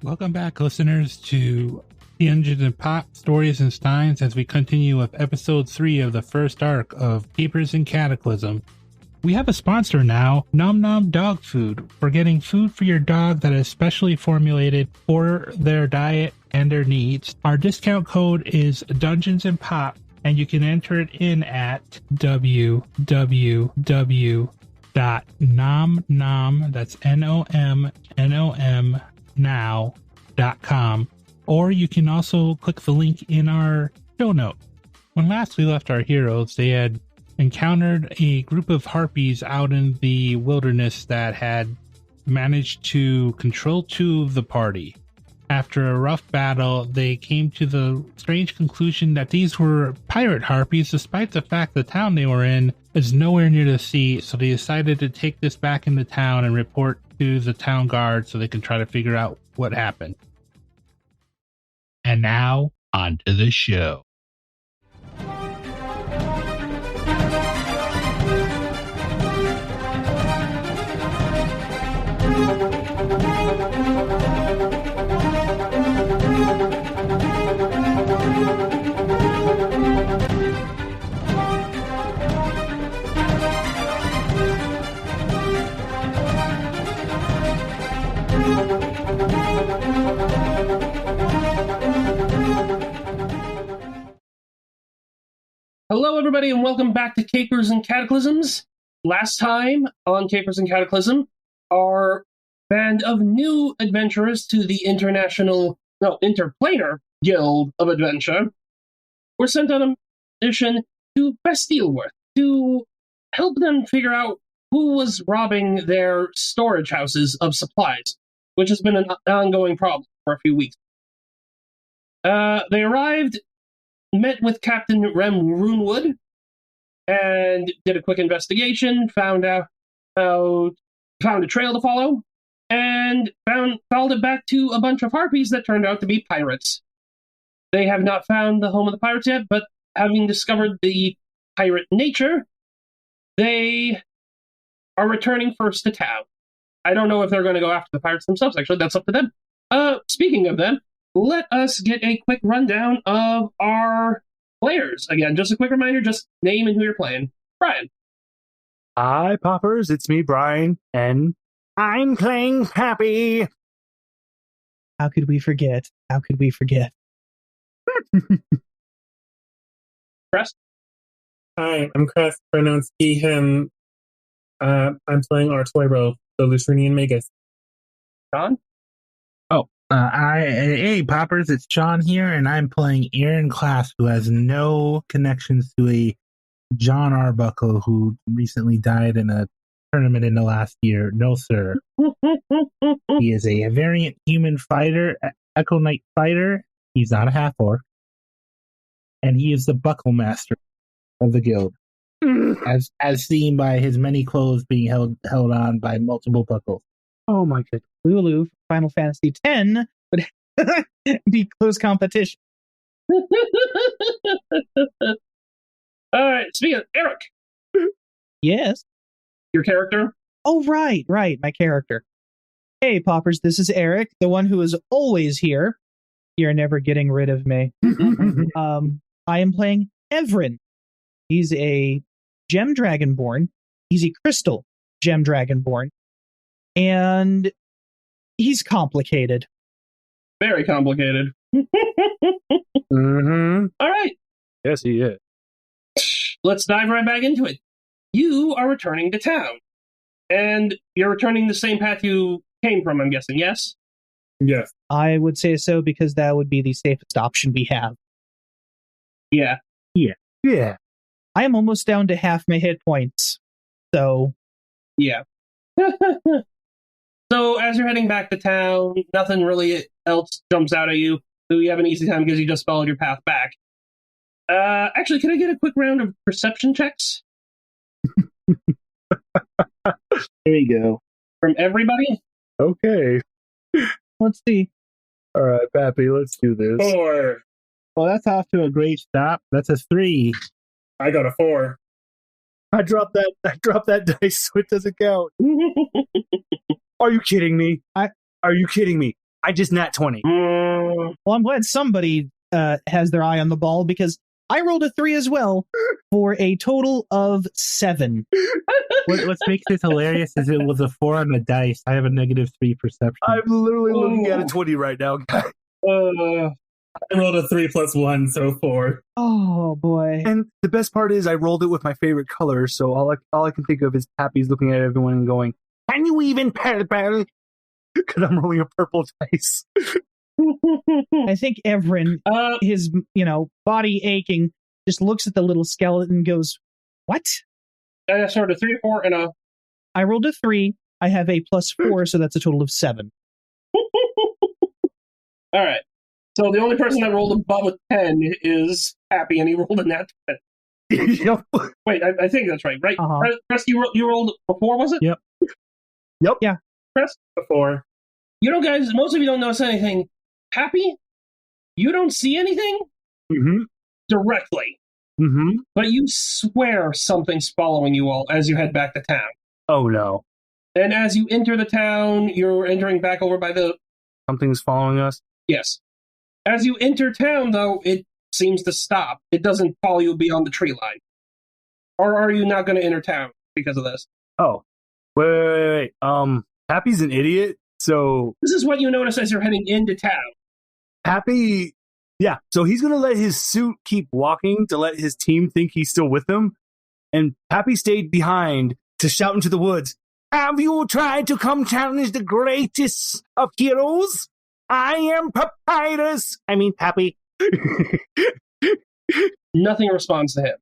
Welcome back, listeners, to the Engines and Pop Stories and Steins as we continue with episode 3 of the first arc of Papyrus and Cataclysm. We have a sponsor now, Nom Nom Dog Food, for getting food for your dog that is specially formulated for their diet and their needs. Our discount code is Dungeons and Pop, and you can enter it in at www.nomnom, that's NOMNOM, now.com, or you can also click the link in our show note. When last we left our heroes, they had encountered a group of harpies out in the wilderness that had managed to control 2 of the party. After a rough battle, they came to the strange conclusion that these were pirate harpies, despite the fact the town they were in is nowhere near the sea, so they decided to take this back into town and report to the town guard so they can try to figure out what happened. And now, on to the show. Hello, everybody, and welcome back to Capers and Cataclysms. Last time on Capers and Cataclysm, our band of new adventurers to the Interplanar Guild of Adventure were sent on a mission to Bastilworth to help them figure out who was robbing their storage houses of supplies, which has been an ongoing problem for a few weeks. They arrived, met with Captain Rem Runewood, and did a quick investigation, found a trail to follow, and followed it back to a bunch of harpies that turned out to be pirates. They have not found the home of the pirates yet, but having discovered the pirate nature, they are returning first to town. I don't know if they're going to go after the pirates themselves, actually. That's up to them. Speaking of them, let us get a quick rundown of our players. Again, just a quick reminder, just name and who you're playing. Brian. Hi, Poppers. It's me, Brian, and I'm playing Pappy. How could we forget? Crest. Hi, I'm Crest, pronounced he, him. I'm playing Artoirel, the Lucernian Magus. John? Hey, Poppers, it's John here, and I'm playing Evrynn Class, who has no connections to a John Arbuckle who recently died in a tournament in the last year. No, sir. He is a variant human fighter, Echo Knight fighter. He's not a half-orc. And he is the buckle master of the guild, as seen by his many clothes being held on by multiple buckles. Oh my goodness. Lulu, Final Fantasy X would be close competition. All right, speaking of Eric. Yes. Your character? Oh, right, my character. Hey, Poppers, this is Eric, the one who is always here. You're never getting rid of me. I am playing Evrynn. He's a gem dragonborn. He's a crystal gem dragonborn. And he's complicated. Very complicated. Mm-hmm. All right. Yes, he is. Let's dive right back into it. You are returning to town. And you're returning the same path you came from, I'm guessing, yes? Yes. I would say so because that would be the safest option we have. Yeah. Yeah. I am almost down to half my hit points. So. Yeah. So, as you're heading back to town, nothing really else jumps out at you. So you have an easy time because you just followed your path back. Actually, can I get a quick round of perception checks? Here we go. From everybody? Okay. Let's see. All right, Pappy, let's do this. 4. Well, that's off to a great start. That's a 3. I got a 4. I dropped that dice, so it doesn't count. Are you kidding me? Are you kidding me? I just nat 20. Mm, Well, I'm glad somebody has their eye on the ball because I rolled a 3 as well for a total of 7. What makes this hilarious is it was a 4 on the dice. I have a -3 perception. I'm literally looking at a Ooh. 20 right now, guys. I rolled a 3 + 1, so 4. Oh, boy. And the best part is I rolled it with my favorite color, so all I can think of is Pappy's looking at everyone and going, "Can you even purple?" Because I'm rolling a purple dice. I think Evrynn, his, body aching, just looks at the little skeleton and goes, "What?" I started a 3, 4, and a. I rolled a 3. I have a +4, so that's a total of 7. All right. So the only person that rolled above a 10 is Happy, and he rolled a nat 20. Yep. Wait, I think that's right. Right? Uh-huh. Chris, you rolled before, was it? Yep. Yep. Yeah. Chris? Before. Guys, most of you don't notice anything. Happy? You don't see anything Mm-hmm. directly, Mm-hmm. but you swear something's following you all as you head back to town. Oh, no. And as you enter the town, you're entering back over by the... Something's following us. Yes. As you enter town, though, it seems to stop. It doesn't follow you beyond the tree line. Or are you not going to enter town because of this? Oh. Wait. Happy's an idiot, so... This is what you notice as you're heading into town. Happy... Yeah, so he's going to let his suit keep walking to let his team think he's still with them. And Happy stayed behind to shout into the woods, "Have you tried to come challenge the greatest of heroes? I am Papyrus." I mean, Pappy. Nothing responds to him.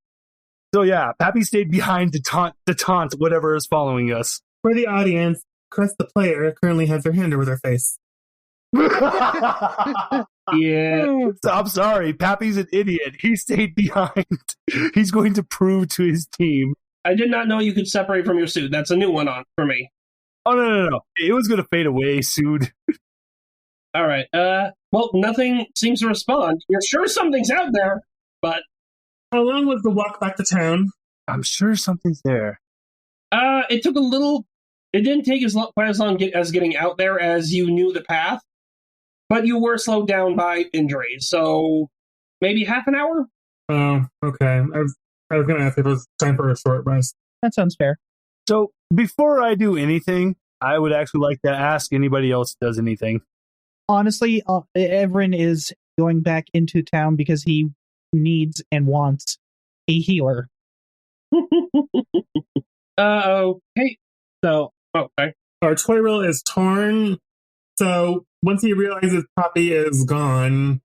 So yeah, Pappy stayed behind to taunt whatever is following us. For the audience, Chris, the player, currently has her hand over their face. Yeah. So I'm sorry, Pappy's an idiot. He stayed behind. He's going to prove to his team. I did not know you could separate from your suit. That's a new one for me. Oh, no. It was going to fade away soon. All right. Well, nothing seems to respond. You're sure something's out there, but... How long was the walk back to town? I'm sure something's there. It took a little... It didn't take quite as long as getting out there as you knew the path, but you were slowed down by injuries, so maybe half an hour? Oh, okay. I was going to ask if it was time for a short rest. That sounds fair. So before I do anything, I would actually like to ask anybody else does anything. Honestly, Evrynn is going back into town because he needs and wants a healer. Okay. So, Okay. Artoirel is torn, so once he realizes Poppy is gone,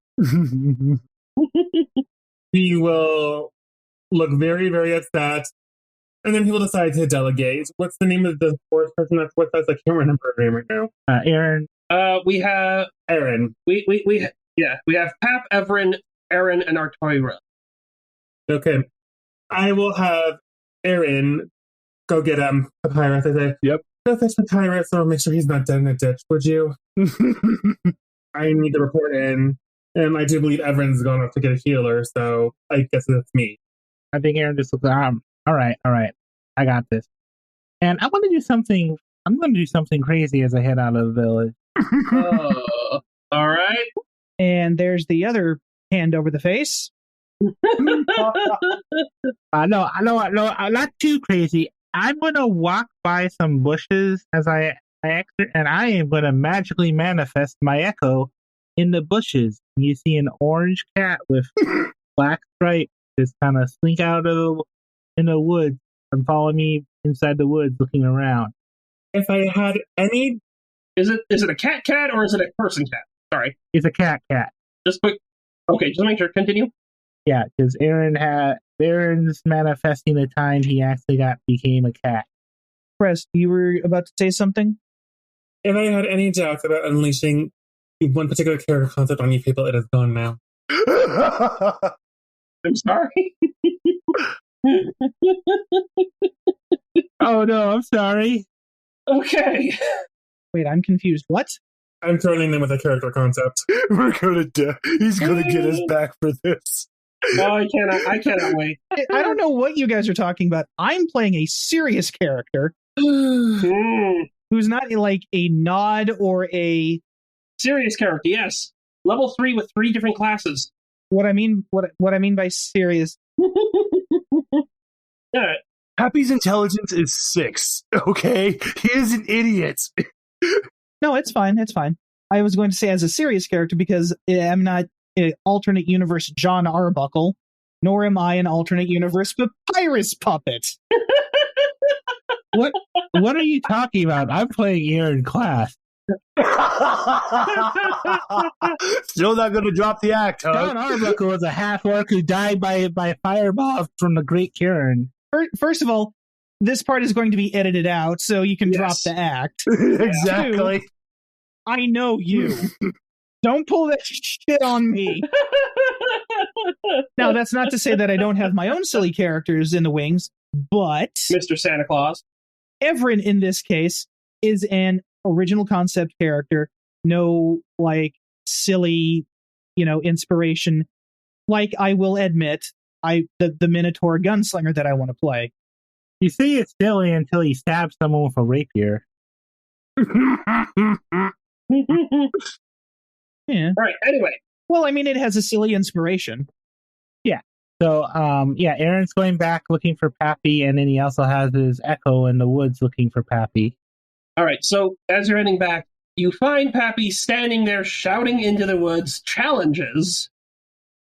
he will look very, very upset, and then he will decide to delegate. What's the name of the fourth person that's with us? I can't remember her name right now. Aaron. We have... Erin. We have Pap, Evrynn, Erin, and Artoirel. Okay. I will have Erin go get Papyrus. I say, Yep. Go fetch Papyrus, so make sure he's not dead in a ditch, would you? I need to report in. And I do believe Everin's gone off to get a healer, so I guess it's me. I think Aaron just looks all right. I got this. And I'm going to do something crazy as I head out of the village. All right. And there's the other hand over the face. No, not too crazy. I'm going to walk by some bushes as I exit, and I am going to magically manifest my echo in the bushes. You see an orange cat with black stripes just kind of slink out of in the woods and follow me inside the woods looking around. If I had any... Is it a cat or is it a person cat? Sorry. It's a cat. Just quick. Okay, just make sure. Continue. Yeah, because Aaron's manifesting the time he actually became a cat. Crest, you were about to say something? If I had any doubts about unleashing one particular character concept on you people, it is gone now. I'm sorry. Oh no, I'm sorry. Okay. Wait, I'm confused. What? I'm throttling them with a character concept. He's gonna get us back for this. Oh, I cannot wait. I don't know what you guys are talking about. I'm playing a serious character Mm. who's not like a nod or a Serious character, yes. Level 3 with 3 different classes. What I mean by serious. Alright. Happy's intelligence is 6. Okay, he is an idiot. No, it's fine. It's fine. I was going to say as a serious character because I'm not an alternate universe John Arbuckle, nor am I an alternate universe Papyrus puppet. What are you talking about? I'm playing Evrynn class. Still not going to drop the act, huh? John Arbuckle was a half-orc who died by a fireball from the Great Kieran. First of all, this part is going to be edited out, so you can drop the act. Exactly. Two, I know you. Don't pull that shit on me. Now, that's not to say that I don't have my own silly characters in the wings, but Mr. Santa Claus. Evrynn, in this case, is an original concept character. No, silly, inspiration. I will admit, the Minotaur gunslinger that I want to play. You see it's silly until he stabs someone with a rapier. Yeah. All right, anyway. Well, it has a silly inspiration. Yeah. So, Aaron's going back looking for Pappy, and then he also has his Echo in the woods looking for Pappy. All right, so as you're heading back, you find Pappy standing there shouting into the woods challenges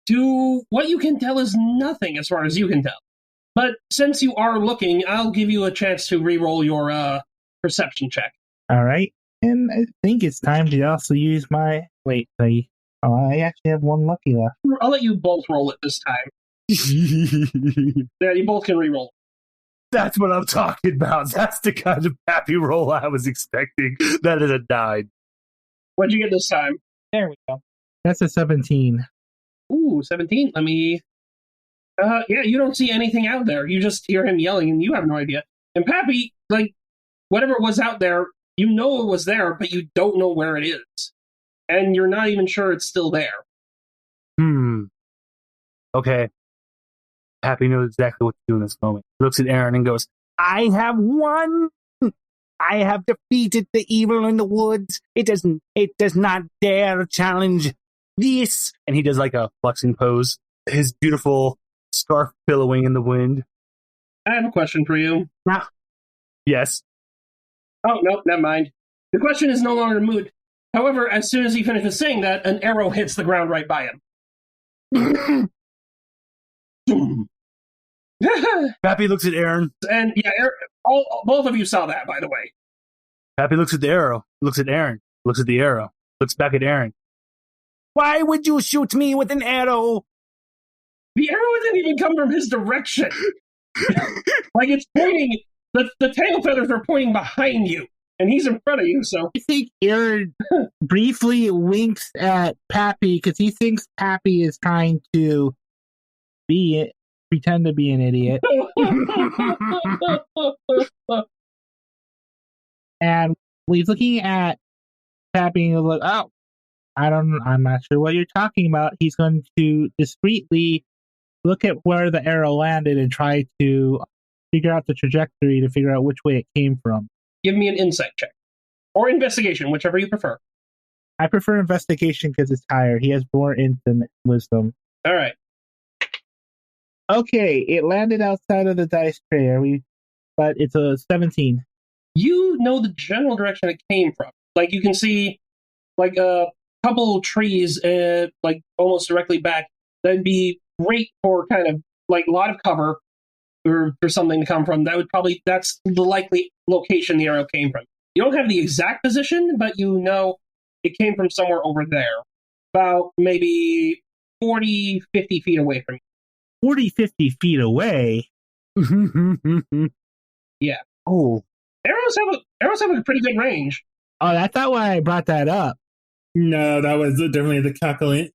to what you can tell is nothing as far as you can tell. But since you are looking, I'll give you a chance to re-roll your perception check. All right. And I think it's time to also use my... Wait, I actually have one lucky left. I'll let you both roll it this time. Yeah, you both can re-roll. That's what I'm talking about. That's the kind of happy roll I was expecting. That is a 9. What'd you get this time? There we go. That's a 17. Ooh, 17. Let me... yeah, you don't see anything out there. You just hear him yelling, and you have no idea. And Pappy, whatever was out there, you know it was there, but you don't know where it is. And you're not even sure it's still there. Okay. Pappy knows exactly what to do in this moment. He looks at Aaron and goes, I have won. I have defeated the evil in the woods. It does not dare challenge this. And he does a flexing pose. His beautiful scarf billowing in the wind. I have a question for you. Yes. Oh, no, never mind. The question is no longer moot. However, as soon as he finishes saying that, an arrow hits the ground right by him. Pappy looks at Aaron. And yeah, both of you saw that, by the way. Pappy looks at the arrow, looks at Aaron, looks at the arrow, looks back at Aaron. Why would you shoot me with an arrow? The arrow didn't even come from his direction. It's pointing, the tail feathers are pointing behind you, and he's in front of you, so. I think Aaron briefly winks at Pappy because he thinks Pappy is trying to pretend to be an idiot. And he's looking at Pappy and he's like, oh, I'm not sure what you're talking about. He's going to discreetly look at where the arrow landed and try to figure out the trajectory to figure out which way it came from. Give me an insight check. Or investigation, whichever you prefer. I prefer investigation because it's higher. He has more instant wisdom. All right. Okay, it landed outside of the dice tray, but it's a 17. You know the general direction it came from. You can see, a couple trees, almost directly back. That'd be great for kind of, a lot of cover or for something to come from. That's the likely location the arrow came from. You don't have the exact position, but you know it came from somewhere over there. About maybe 40, 50 feet away from you. 40, 50 feet away? Yeah. Oh. Arrows have a pretty good range. Oh, that's not why I brought that up. No, that was definitely the cackle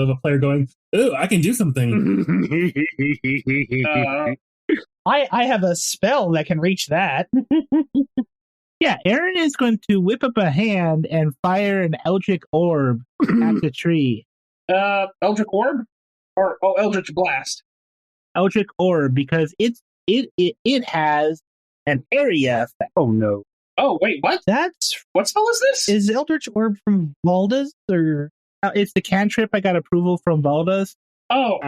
of a player going, ooh, I can do something. I have a spell that can reach that. Yeah, Aaron is going to whip up a hand and fire an Eldritch Orb at the tree. Eldritch Orb? Or Eldritch Blast? Eldritch Orb, because it has an area effect. Oh no. Oh, wait, what? What spell is this? Is Eldritch Orb from Valda's or? It's the cantrip I got approval from Valda's. Oh,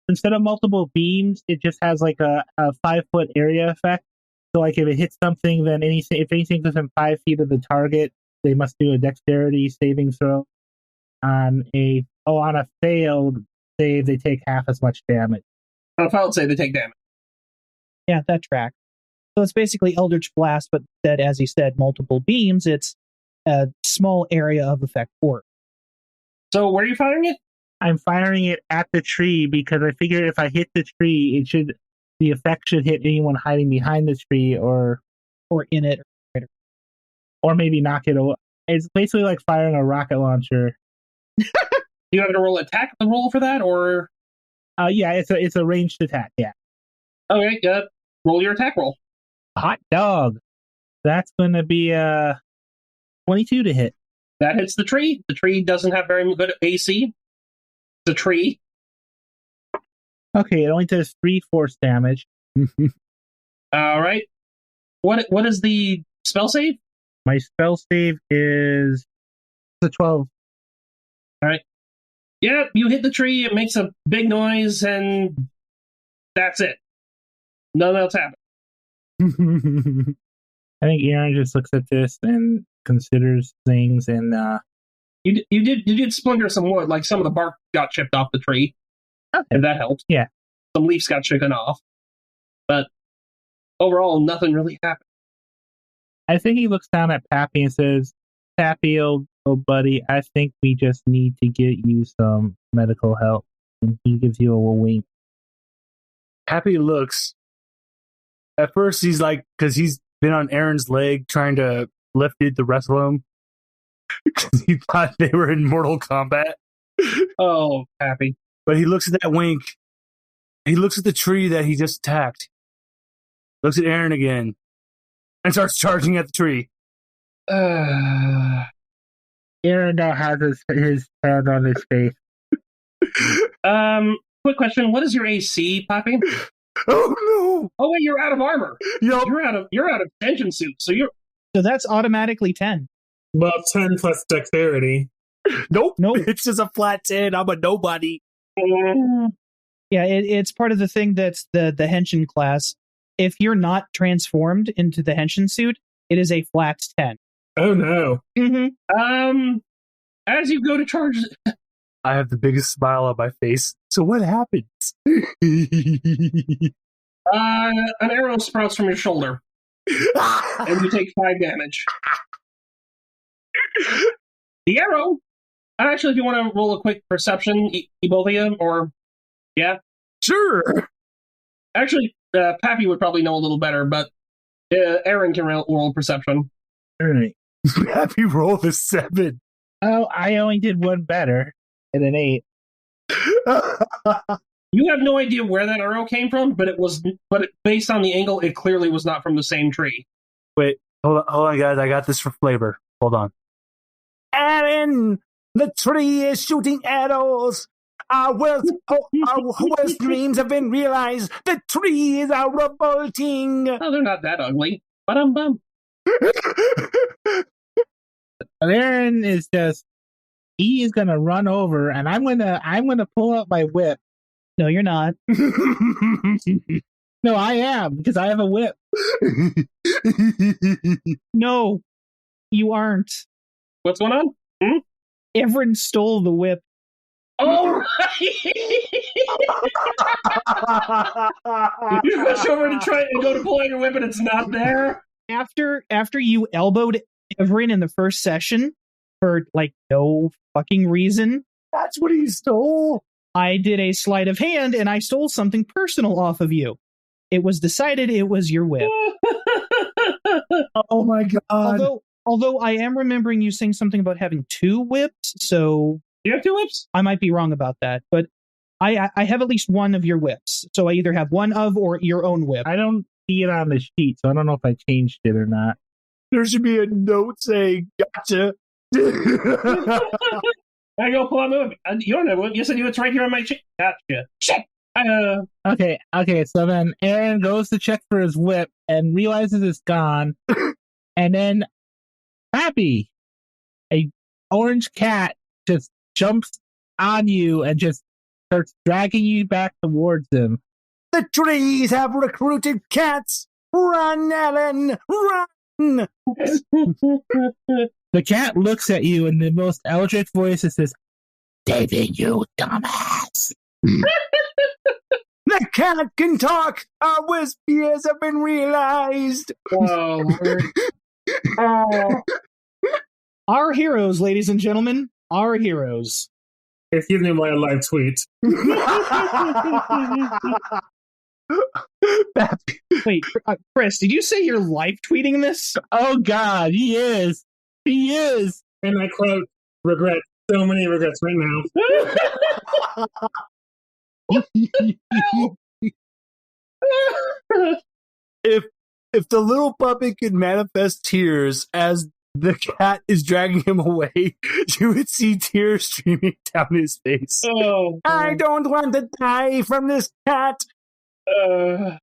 Instead of multiple beams, it just has like a 5-foot area effect. So like if it hits something, then if anything within 5 feet of the target, they must do a dexterity saving throw. On a failed save, they take half as much damage. on a failed save, they take damage. Yeah, that tracks. So it's basically Eldritch Blast, but instead, as he said, multiple beams. It's a small area of effect orb. So where are you firing it? I'm firing it at the tree because I figure if I hit the tree, the effect should hit anyone hiding behind the tree or in it. Or maybe knock it away. It's basically like firing a rocket launcher. Do you have to roll attack the roll for that, or? Yeah, it's a ranged attack. Yeah. Okay, roll your attack roll. Hot dog. That's going to be 22 to hit. That hits the tree. The tree doesn't have very good AC. It's a tree. Okay, it only does 3 force damage. All right. What is the spell save? My spell save is a 12. All right. Yeah, you hit the tree. It makes a big noise, and that's it. Nothing else happens. I think Aaron just looks at this and considers things, and you did splinter some wood, like some of the bark got chipped off the tree. Okay. And that helped. Yeah. Some leaves got shaken off. But overall, nothing really happened. I think he looks down at Pappy and says, Pappy, old buddy, I think we just need to get you some medical help. And he gives you a wink. Pappy looks. At first, he's like, because he's been on Aaron's leg trying to lift it to wrestle him. Because he thought they were in Mortal Kombat. Oh, Pappy. But he looks at that wink. He looks at the tree that he just attacked. Looks at Aaron again. And starts charging at the tree. Aaron now has his hand on his face. Quick question. What is your AC, Pappy? Oh, no. Oh, wait, you're out of armor. Yep. You're out of tension suit. So that's automatically 10. Well, 10 plus dexterity. Nope. It's just a flat 10. I'm a nobody. Yeah, it's part of the thing that's the Henshin class. If you're not transformed into the Henshin suit, it is a flat 10. Oh, no. Mm-hmm. As you go to charge... I have the biggest smile on my face. So what happens? An arrow sprouts from your shoulder. And you take 5 damage. The arrow... Actually, if you want to roll a quick perception, both of you, or... Yeah? Sure. Actually, Pappy would probably know a little better, but Aaron can roll perception. All right. Pappy rolled a 7. Oh, I only did one better at an 8. You have no idea where that arrow came from, but based on the angle, it clearly was not from the same tree. Wait, hold on, guys. I got this for flavor. Hold on. Aaron, the tree is shooting arrows. Our worst dreams have been realized. The trees are revolting. Oh, they're not that ugly. Ba-dum-bum. Aaron is just, he is gonna run over, and I'm gonna pull out my whip. No, you're not. No, I am, because I have a whip. No, you aren't. What's going on? Evrynn stole the whip. Oh, right! You rush over to try and go to pull out your whip, and it's not there. After you elbowed Evrynn in the first session for like no fucking reason, that's what he stole. I did a sleight of hand and I stole something personal off of you. It was decided it was your whip. Oh my god! Although I am remembering you saying something about having 2 whips, so You have 2 whips? I might be wrong about that, but I have at least one of your whips. So I either have one of or your own whip. I don't see it on the sheet, so I don't know if I changed it or not. There should be a note saying, gotcha. I go pull out my whip. You don't have a whip. You said it's right here on my sheet. Gotcha. Shit. Okay, so then Aaron goes to check for his whip and realizes it's gone And then Happy, a orange cat, just jumps on you and just starts dragging you back towards him. The trees have recruited cats. Run, Ellen, run! The cat looks at you in the most eldritch voice and says, David, you dumbass. The cat can talk. Our fears have been realized. Oh, Our heroes, ladies and gentlemen, our heroes. Excuse me while I live tweet. Wait, Chris, did you say you're live tweeting this? Oh, God, he is. He is. And I quote, regret, so many regrets right now. If the little puppy could manifest tears as the cat is dragging him away, you would see tears streaming down his face. oh, I don't want to die from this cat. I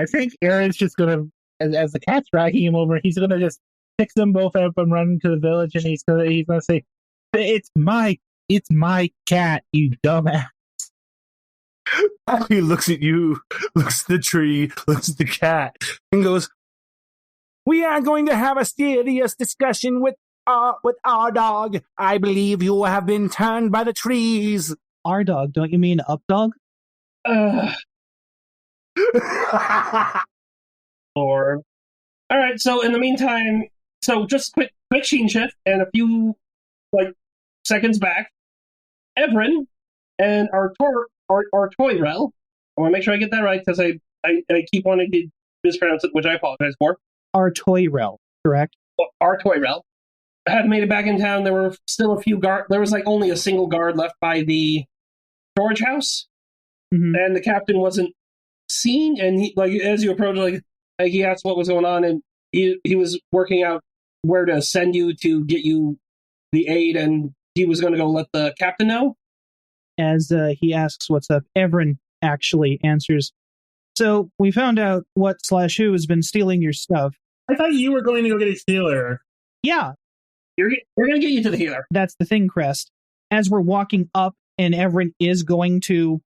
think Aaron's just gonna, as the cat's dragging him over, he's gonna just pick them both up and run into the village, and he's gonna say, "It's my cat, you dumbass." He looks at you, looks at the tree, looks at the cat, and goes, "We are going to have a serious discussion with our dog. I believe you have been turned by the trees." Our dog, don't you mean up dog? Lord. All right. So in the meantime, just quick scene shift, and a few seconds back, Evrynn and Artoirel. I want to make sure I get that right because I keep wanting to mispronounce it, which I apologize for. Artoirel, correct? Artoirel had made it back in town. There were still a few guard. There was only a single guard left by the storage house, and the captain wasn't seen. And he, as you approach, he asked what was going on, and he was working out where to send you to get you the aid, and he was going to go let the captain know. As he asks what's up, Evrynn actually answers, "So we found out what/who has been stealing your stuff." I thought you were going to go get a healer. Yeah, We're going to get you to the healer. that's the thing, Crest. As we're walking up and Evrynn is going to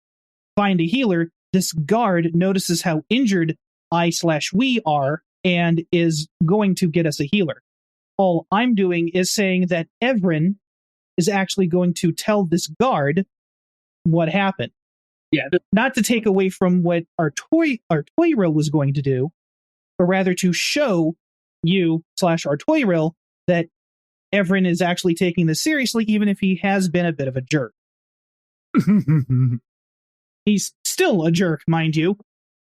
find a healer, this guard notices how injured I/we are and is going to get us a healer. All I'm doing is saying that Evrynn is actually going to tell this guard what happened. Yeah. Not to take away from what Artoirel was going to do, but rather to show you/Artoirel that Evrynn is actually taking this seriously, even if he has been a bit of a jerk. He's still a jerk, mind you,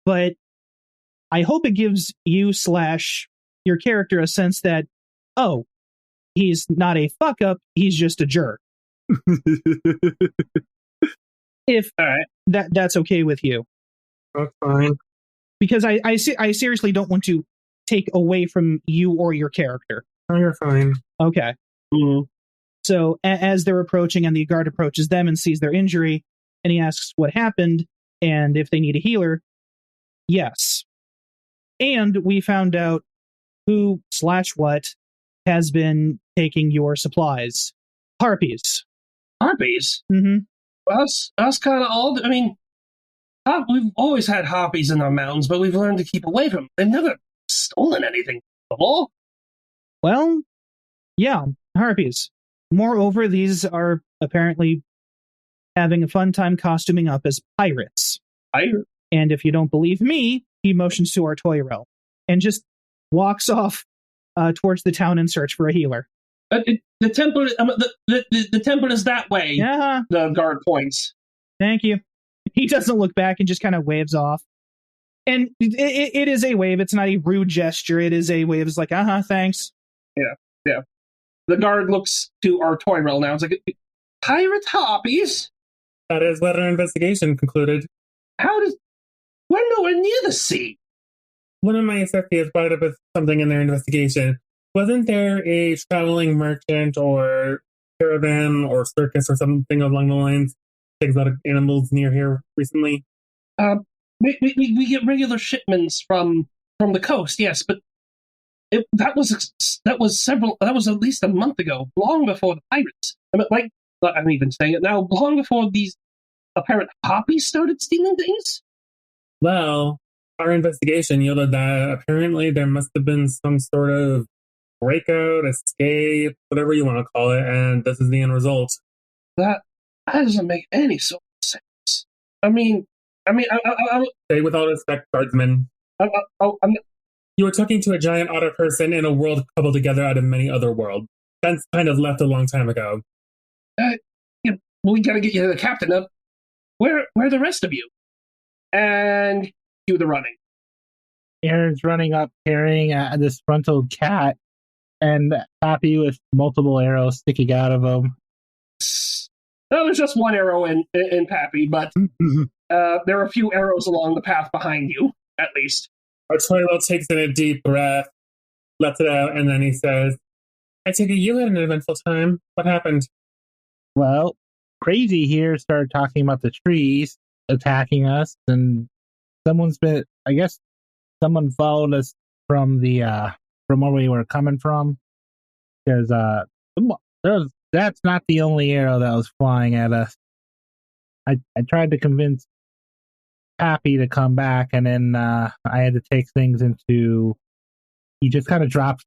but I hope it gives you/your character a sense that, oh, he's not a fuck up, he's just a jerk. If that's okay with you. That's fine. Because I seriously don't want to take away from you or your character. Oh, you're fine. Okay. Mm-hmm. So as they're approaching and the guard approaches them and sees their injury, and he asks what happened and if they need a healer, yes. And we found out who/what has been taking your supplies. Harpies. Harpies? Mm-hmm. Us kind of old. I mean, we've always had harpies in our mountains, but we've learned to keep away from them. They've never stolen anything before. Well, yeah, harpies. Moreover, these are apparently having a fun time costuming up as pirates. And if you don't believe me, he motions to Artoirel and just walks off towards the town in search for a healer. The temple, the temple is that way. Yeah. The guard points. Thank you. He doesn't look back and just kind of waves off. And it is a wave. It's not a rude gesture. It is a wave. It's like, thanks. Yeah. The guard looks to Artoirel now. It's like, pirate harpies? That is what our investigation concluded. We're nowhere near the sea. One of my associates brought up with something in their investigation. Wasn't there a traveling merchant or caravan or circus or something along the lines? Takes a lot of animals near here recently. We get regular shipments from from the coast, yes, but that was at least a month ago, long before the pirates. I'm even saying it now, long before these apparent harpies started stealing things. Well, our investigation yielded that apparently there must have been some sort of breakout, escape, whatever you want to call it, and this is the end result. That doesn't make any sort of sense. I mean, Say with all respect, guardsman. You were talking to a giant otter person in a world cobbled together out of many other worlds. That's kind of left a long time ago. We gotta get you the captain up. Where are the rest of you? And do the running. Aaron's running up carrying a disgruntled cat and Pappy with multiple arrows sticking out of him. No, there's just one arrow in Pappy, but there are a few arrows along the path behind you, at least. Artoirel takes in a deep breath, lets it out, and then he says, I take it you had an eventful time. What happened? Well, Crazy here started talking about the trees attacking us, and someone followed us from from where we were coming from, because that's not the only arrow that was flying at us. I tried to convince Pappy to come back, and then I had to take things into. He just kind of dropped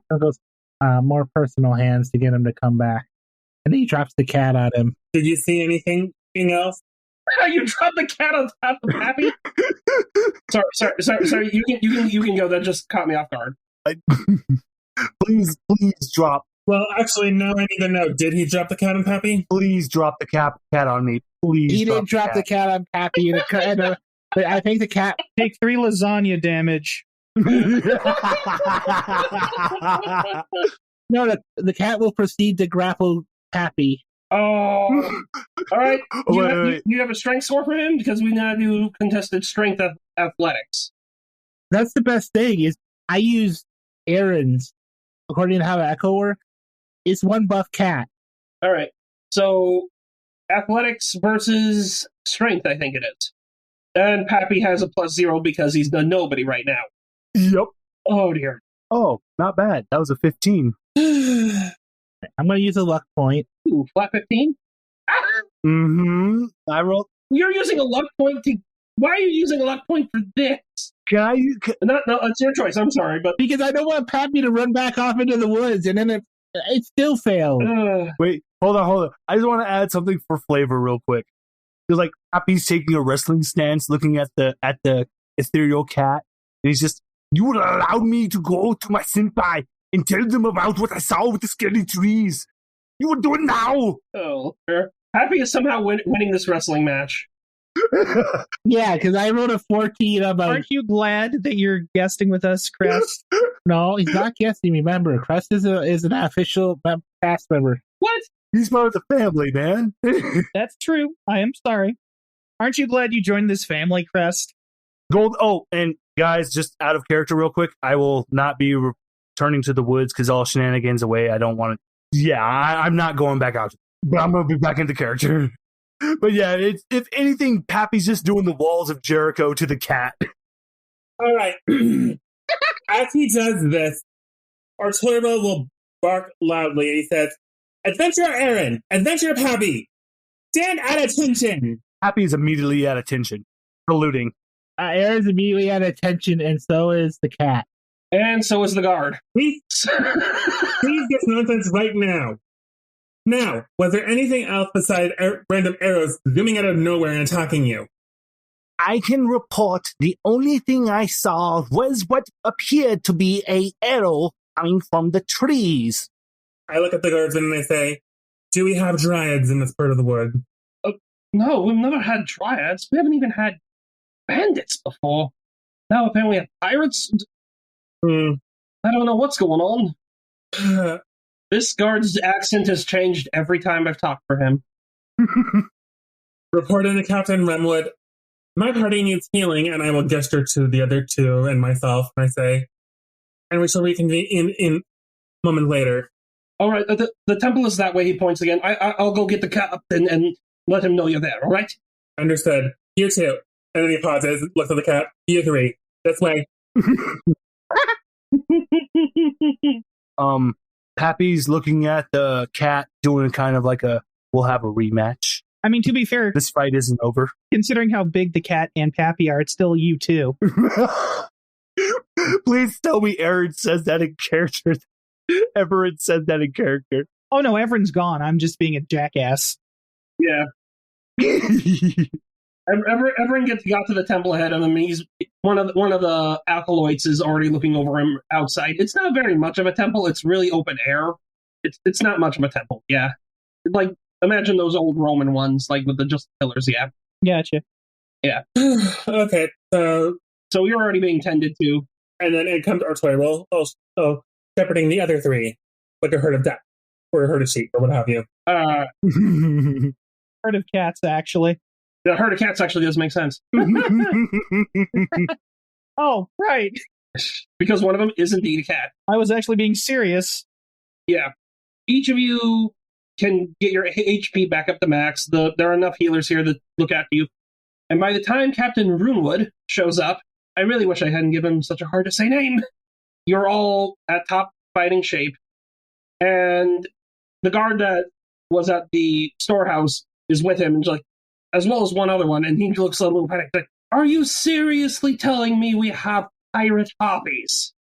those more personal hands to get him to come back, and then he drops the cat at him. Did you see anything else? You dropped the cat on top of Pappy. Sorry. You can go. That just caught me off guard. Please drop. Well, actually, no. I need to know. Did he drop the cat on Pappy? Please drop the cat on me. Please. He didn't drop the cat on Pappy. But I think the cat take 3 lasagna damage. No, the cat will proceed to grapple Pappy. Oh, all right. Wait. You have a strength score for him, because we now do contested strength athletics. That's the best thing is I use Evryn's. According to how Echo works, it's one buff cat. All right. So athletics versus strength, I think it is. And Pappy has a +0 because he's done nobody right now. Yep. Oh dear. Oh, not bad. That was a 15. I'm going to use a luck point. Ooh, flat 15? Mm-hmm. I rolled. You're using a luck point to... Why are you using a luck point for this? No, it's your choice. I'm sorry, but... Because I don't want Pappy to run back off into the woods, and then it still failed. Wait, hold on. I just want to add something for flavor real quick. Because, like, Pappy's taking a wrestling stance, looking at the ethereal cat, and he's just, you would allow me to go to my senpai and tell them about what I saw with the scary trees. You would do it now. Oh, fair. Pappy is somehow winning this wrestling match. Yeah, because I wrote a 14 about... Aren't you glad that you're guesting with us, Crest? No, he's not guesting. Remember, Crest is an official cast member. What? He's part of the family, man. That's true. I am sorry. Aren't you glad you joined this family, Crest? Gold. Oh, and guys, just out of character real quick, I will not be returning to the woods because all shenanigans away. I don't want to. Yeah, I'm not going back out. But I'm going to be back into character. But yeah, if anything, Pappy's just doing the walls of Jericho to the cat. All right. As he does this, Artoirel will bark loudly, and he says, Adventure Evrynn! Adventure Pappy! Stand at attention! Pappy's immediately at attention. Saluting. Aaron's immediately at attention, and so is the cat. And so is the guard. Please get nonsense right now. Now, was there anything else besides random arrows zooming out of nowhere and attacking you? I can report the only thing I saw was what appeared to be an arrow coming from the trees. I look at the guardsmen and I say, do we have dryads in this part of the wood? No, we've never had dryads. We haven't even had bandits before. Now apparently we have pirates. I don't know what's going on. This guard's accent has changed every time I've talked for him. Reporting to Captain Remwood, my party needs healing, and I will gesture to the other two and myself, and I say, and we shall reconvene in a moment later. All right, the temple is that way, he points again. I'll go get the captain and let him know you're there, all right? Understood. You too. And then he pauses, looks at the cat. You three. This way. Pappy's looking at the cat, doing kind of like we'll have a rematch. I mean, to be fair, This fight isn't over. considering how big the cat and Pappy are, it's still you two. Please tell me Aaron says that in character. Evrynn says that in character. Oh no, Everin's gone. I'm just being a jackass. Yeah. Evrynn got to the temple ahead of him. He's one of the acolytes is already looking over him outside. It's not very much of a temple. It's really open air. It's not much of a temple. Yeah, like imagine those old Roman ones, like with the just pillars. Yeah, Gotcha. yeah. Okay, so you're already being tended to. and then it comes Artoirel, shepherding the other three, like a herd of duck, or a herd of sheep, or what have you. Herd of cats, actually. The herd of cats actually does make sense Oh, right. because one of them is indeed a cat. I was actually being serious. Yeah. Each of you can get your HP back up to max. There are enough healers here to look after you. And by the time Captain Runewood shows up, I really wish I hadn't given him such a hard to say name. You're all at top fighting shape. And the guard that was at the storehouse is with him, and like, as well as one other one, and he looks a little panicked. Like, are you seriously telling me we have pirate hobbies?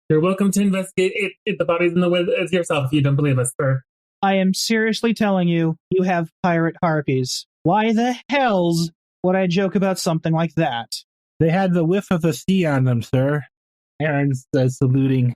You're welcome to investigate it. The body's in the way as yourself if you don't believe us, sir. I am seriously telling you, you have pirate harpies. Why the hells would I joke about something like that? They had the whiff of the sea on them, sir. Aaron says, saluting.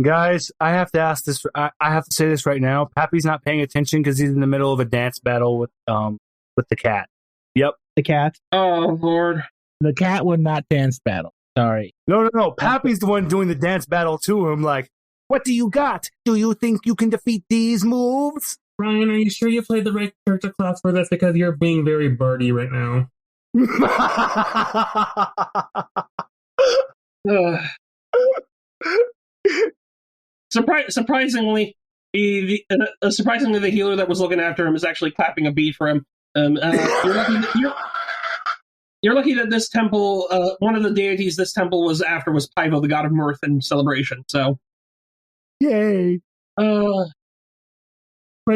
Guys, I have to ask this. I have to say this right now. Pappy's not paying attention because he's in the middle of a dance battle with the cat. Yep. The cat. Oh, Lord. The cat would not dance battle. Sorry. No. Pappy's the one doing the dance battle to him. Like, what do you got? Do you think you can defeat these moves? Ryan, are you sure you played the right character class for this? Because you're being very birdy right now. Surprisingly, the healer that was looking after him is actually clapping a beat for him. You're lucky that this temple, one of the deities this temple was after was Pyvo, the god of mirth and celebration. So, yay! For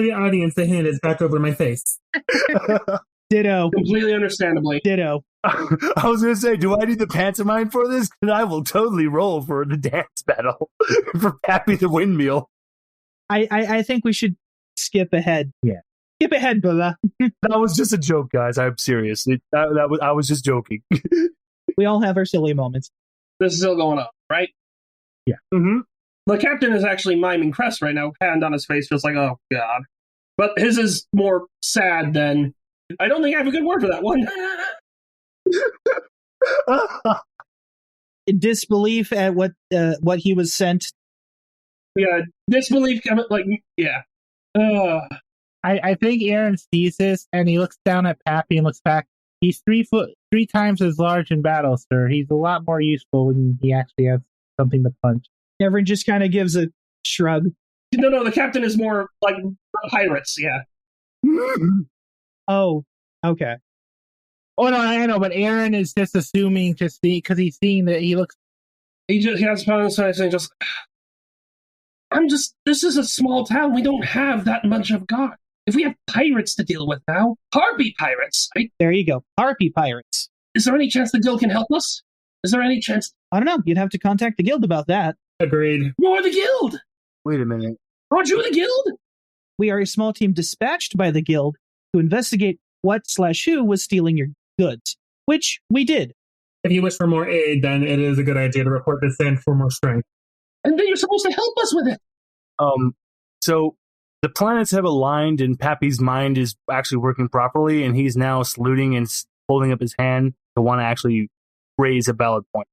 the audience, the hand is back over my face. Ditto. Completely understandably. Ditto. I was going to say, do I need the pantomime for this? Because I will totally roll for the dance battle for Pappy the Windmill. I think we should skip ahead. Yeah. Skip ahead, brother. That was just a joke, guys. I'm serious. I was just joking. We all have our silly moments. This is still going on, right? Yeah. Mm-hmm. The captain is actually miming Crest right now, hand on his face, just like, oh, God. But his is more sad than, I don't think I have a good word for that one. Disbelief at what he was sent. Yeah, disbelief, like, yeah. I think Aaron sees this, and he looks down at Pappy and looks back. He's 3 times as large in battle, sir. He's a lot more useful when he actually has something to punch. Evrynn just kind of gives a shrug. No, the captain is more like pirates, yeah. Oh, okay. Oh, no, I know, but Aaron is just assuming, because he's seeing that he looks... He has fun and saying just... this is a small town. We don't have that much of God. If we have pirates to deal with now, harpy pirates. There you go. Harpy pirates. Is there any chance the guild can help us? Is there any chance? I don't know. You'd have to contact the guild about that. Agreed. You're the guild! Wait a minute. Aren't you the guild? We are a small team dispatched by the guild to investigate what/who was stealing your goods, which we did. If you wish for more aid, then it is a good idea to report this in for more strength. And then you're supposed to help us with it. So the planets have aligned, and Pappy's mind is actually working properly, and he's now saluting and holding up his hand to want to actually raise a valid point.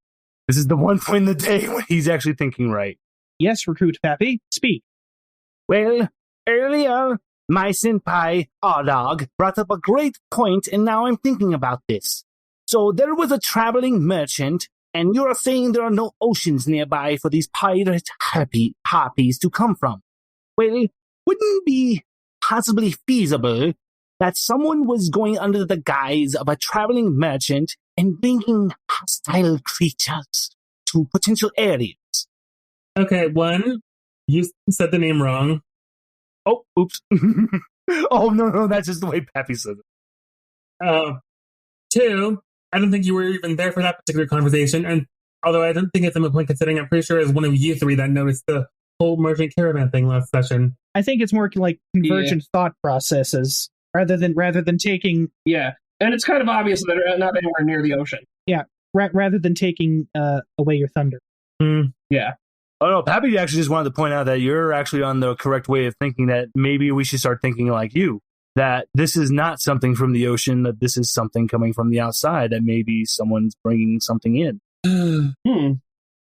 This is the one point in the day when he's actually thinking right. Yes, recruit Pappy. Speak. Well, earlier, my senpai, Ardog, brought up a great point, and now I'm thinking about this. So there was a traveling merchant, and you're saying there are no oceans nearby for these pirate harpies to come from. Well, wouldn't it be possibly feasible that someone was going under the guise of a traveling merchant and bringing hostile creatures to potential areas. Okay, one, you said the name wrong. Oh, oops. Oh, no, that's just the way Pappy said it. Two, I don't think you were even there for that particular conversation, and although I don't think it's a point considering I'm pretty sure it's one of you three that noticed the whole merchant caravan thing last session. I think it's more like convergent thought processes rather than taking. Yeah, and it's kind of obvious that they're not anywhere near the ocean. Yeah, rather than taking away your thunder. Yeah. Oh no, Pappy actually just wanted to point out that you're actually on the correct way of thinking, that maybe we should start thinking like you. That this is not something from the ocean, that this is something coming from the outside, that maybe someone's bringing something in.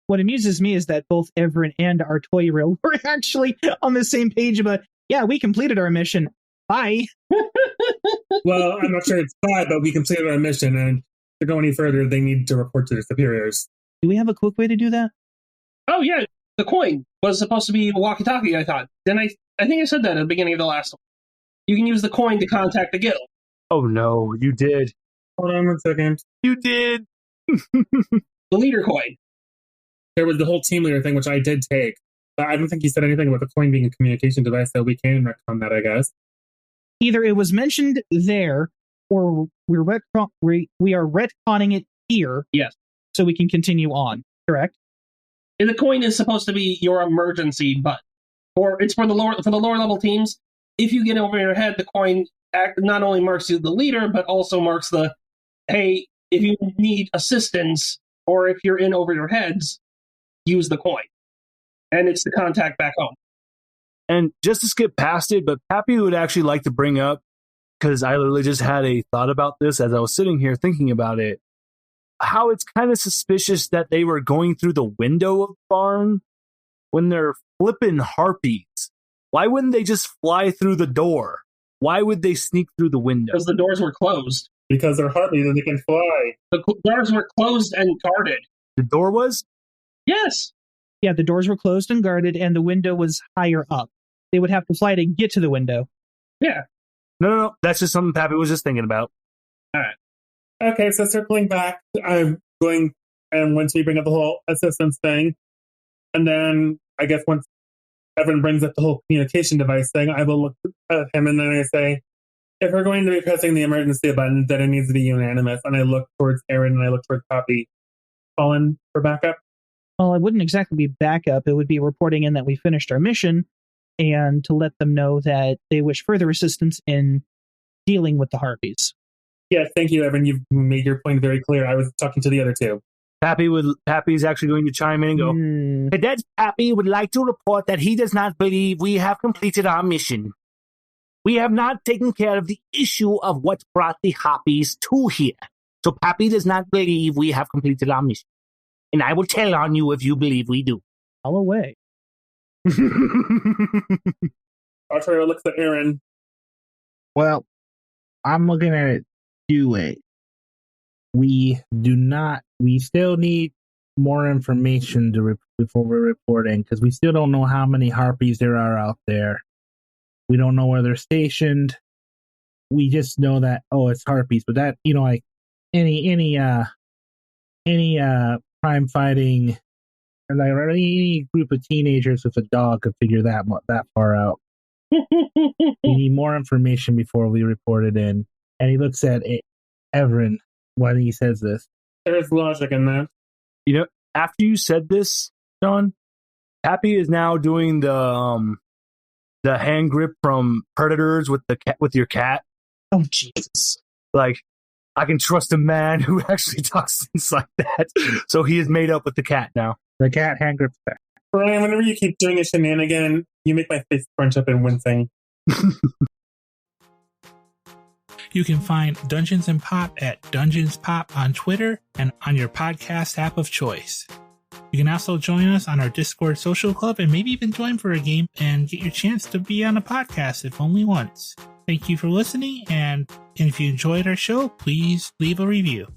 What amuses me is that both Evrynn and Artoirel were actually on the same page about, yeah, we completed our mission. Bye. Well, I'm not sure it's bad, but we completed our mission, and to go any further, they need to report to their superiors. Do we have a quick way to do that? Oh, yeah. The coin was supposed to be a walkie-talkie, I thought. Then I think I said that at the beginning of the last one. You can use the coin to contact the guild. Oh no, you did. Hold on 1 second. You did. The leader coin. There was the whole team leader thing, which I did take. But I don't think you said anything about the coin being a communication device, so we can retcon that, I guess. Either it was mentioned there, or we are retconning it here. Yes. So we can continue on, correct? And the coin is supposed to be your emergency button. Or it's for the lower level teams. If you get over your head, the coin not only marks you the leader, but also marks the, hey, if you need assistance, or if you're in over your heads, use the coin. And it's the contact back home. And just to skip past it, but Pappy would actually like to bring up, because I literally just had a thought about this as I was sitting here thinking about it, how it's kind of suspicious that they were going through the window of the barn when they're flipping harpies. Why wouldn't they just fly through the door? Why would they sneak through the window? Because the doors were closed. Because they're harpies and they can fly. The doors were closed and guarded. The door was? Yes. Yeah, the doors were closed and guarded, and the window was higher up. They would have to fly to get to the window. Yeah. No. That's just something Pappy was just thinking about. All right. Okay, so circling back, I'm going, and once we bring up the whole assistance thing, and then I guess once Evrynn brings up the whole communication device thing, I will look at him and then I say, if we're going to be pressing the emergency button, then it needs to be unanimous. And I look towards Evrynn and I look towards Poppy. Colin, for backup? Well, it wouldn't exactly be backup. It would be reporting in that we finished our mission and to let them know that they wish further assistance in dealing with the harpies. Yes, thank you, Evrynn. You've made your point very clear. I was talking to the other two. Pappy's actually going to chime in and go, Cadet Pappy would like to report that he does not believe we have completed our mission. We have not taken care of the issue of what brought the harpies to here. So Pappy does not believe we have completed our mission. And I will tell on you if you believe we do. All away. Artoirel looks at Evrynn. Well, I'm looking at it two ways. We still need more information before we're reporting, because we still don't know how many harpies there are out there. We don't know where they're stationed. We just know that, it's harpies, but that, like any crime fighting, or like any group of teenagers with a dog could figure that far out. We need more information before we report it in. And he looks at Evrynn when he says this. There's logic in that. After you said this, John, Pappy is now doing the hand grip from Predators with your cat. Oh, Jesus. Like, I can trust a man who actually talks things like that. So he is made up with the cat now. The cat hand grips back. Brian, whenever you keep doing a shenanigan, you make my face crunch up and wincing. You can find Dungeons and Pop at Dungeons Pop on Twitter and on your podcast app of choice. You can also join us on our Discord social club and maybe even join for a game and get your chance to be on a podcast, if only once. Thank you for listening, and if you enjoyed our show, please leave a review.